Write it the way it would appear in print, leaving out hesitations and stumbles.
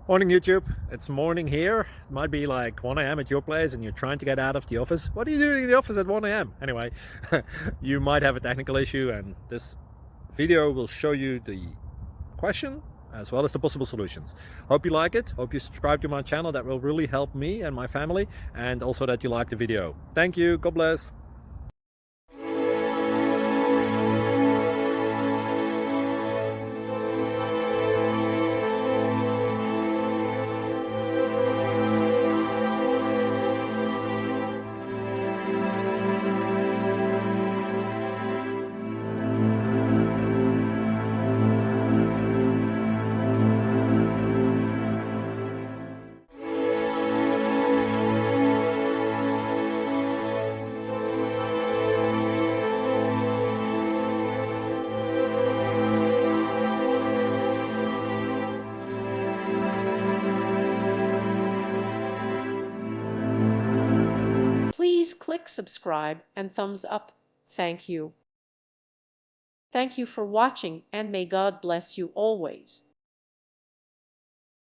Morning YouTube, it's morning here. It might be like 1 a.m. at your place and you're trying to get out of the office. What are you doing in the office at 1 a.m.? Anyway, you might have a technical issue and this video will show you the question as well as the possible solutions. Hope you like it, hope you subscribe to my channel. That will really help me and my family, and also that you like the video. Thank you, God bless. Please click subscribe and thumbs up. Thank you. Thank you for watching, and may God bless you always.